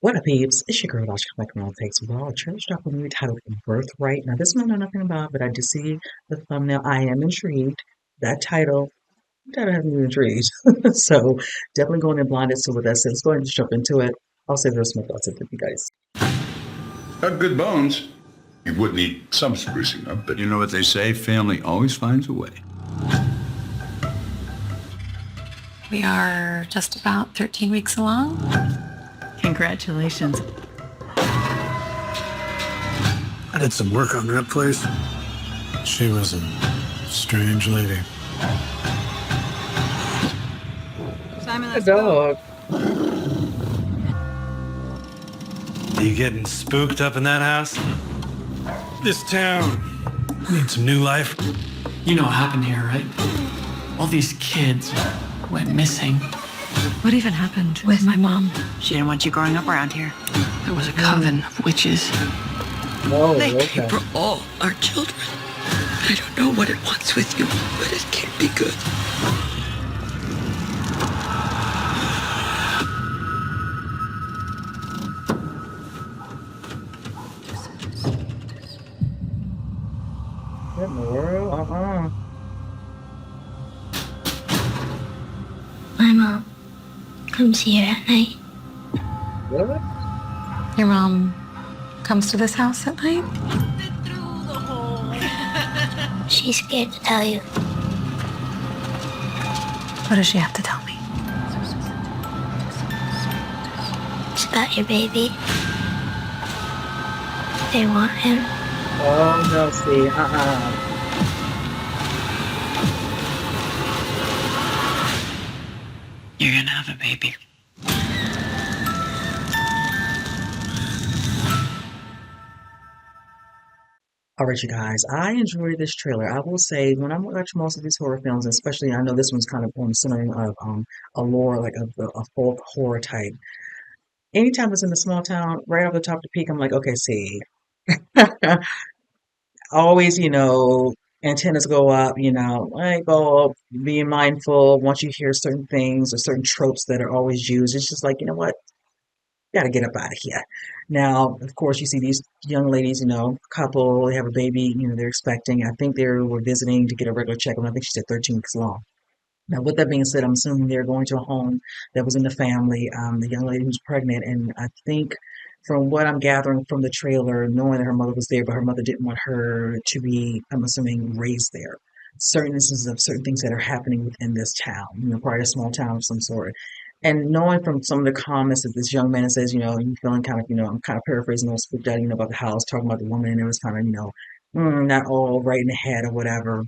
What up, peeps? It's your girl, Dr. Back around takes raw church drop a movie titled Birthright. Now, this one I know nothing about, but I did see the thumbnail. I am intrigued. That title has me intrigued. So, definitely going in blinded. So, with that said, let's go ahead and just jump into it. I'll save the rest of my thoughts with you guys. Got good bones. You would need some sprucing up, but You know what they say, family always finds a way. We are just about 13 weeks along. Congratulations. I did some work on that place. She was a strange lady. Simon, A let's go. dog. You getting spooked up in that house? This town needs some new life. You know what happened here, right? All these kids went missing. What even happened with my mom? She didn't want you growing up around here. There was a coven of witches. Oh, They okay. came for all our children. I don't know what it wants with you, but it can't be good. What in the world? My mom comes here at night. What? Your mom comes to this house at night? She's scared to tell you. What does she have to tell me? It's about your baby. They want him. Oh, no, see. You're gonna have a baby. All right, you guys, I enjoyed this trailer. I will say, when I watch most of these horror films, especially I know this one's kind of on the centering of a lore, like a folk horror type. Anytime it's in a small town, right off the top of the peak, I'm like, okay, see, always, antennas go up, like, oh, being mindful once you hear certain things or certain tropes that are always used. It's just like, you know what? Gotta get up out of here. Now, of course, you see these young ladies, couple, they have a baby, they're expecting. I think they were visiting to get a regular checkup. I think she said 13 weeks long. Now, with that being said, I'm assuming they're going to a home that was in the family, the young lady who's pregnant. And I think from what I'm gathering from the trailer, knowing that her mother was there, but her mother didn't want her to be, I'm assuming, raised there. Certain instances of certain things that are happening within this town, probably a small town of some sort. And knowing from some of the comments that this young man says, you feeling kind of, I'm kind of paraphrasing, a little spooked out, about the house, talking about the woman, and it was kind of, not all right in the head or whatever.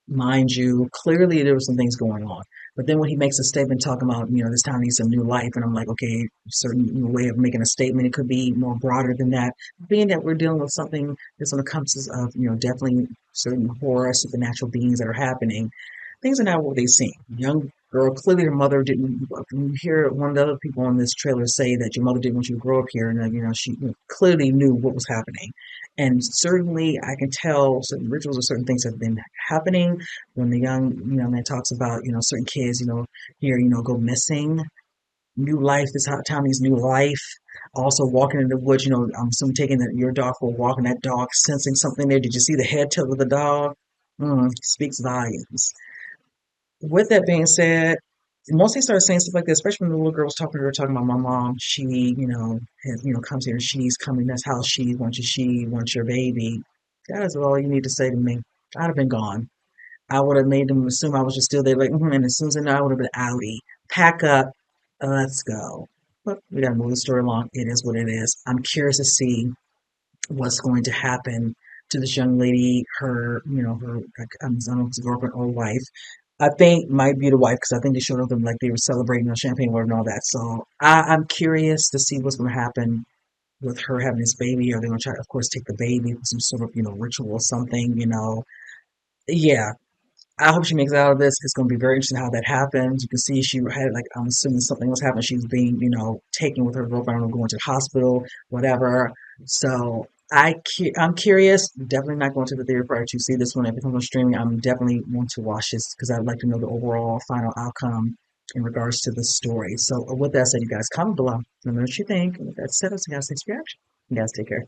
Mind you, clearly there were some things going on. But then when he makes a statement talking about, this town needs some new life, and I'm like, okay, certain way of making a statement, it could be more broader than that. Being that we're dealing with something that's on the compass of, definitely certain horror, supernatural beings that are happening, things are not what they seem. Young girl, clearly her mother didn't. When you hear one of the other people on this trailer say that your mother didn't want you to grow up here, and she clearly knew what was happening. And certainly, I can tell certain rituals or certain things have been happening. When the young, man talks about, certain kids, here, go missing. New life, this town needs new life. Also, walking in the woods, I'm assuming taking your dog for a walk, and that dog sensing something there. Did you see the head tilt of the dog? Speaks volumes. With that being said, once they started saying stuff like that, especially when the little girl was talking to her, talking about my mom, she, has, comes here, she's coming, that's how she wants your baby. That is all you need to say to me. I'd have been gone. I would have made them assume I was just still there, like, and as soon as I know, I would have been outie. Pack up, let's go. But we gotta move the story along. It is what it is. I'm curious to see what's going to happen to this young lady, her, I don't know if it's a girlfriend or wife. I think might be the wife because I think they showed them like they were celebrating champagne water and all that. So I'm curious to see what's going to happen with her having this baby. Are they going to try, of course, take the baby for some sort of ritual or something? Yeah. I hope she makes it out of this. It's going to be very interesting how that happens. You can see she had like I'm assuming something was happening. She was being taken with her girlfriend or going to the hospital, whatever. So I'm curious. Definitely not going to the theater prior to see this one. If it comes on streaming, I'm definitely want to watch this because I'd like to know the overall final outcome in regards to the story. So with that said, you guys comment below. Let me know what you think. And with that said, I'll see you guys next reaction. You guys take care.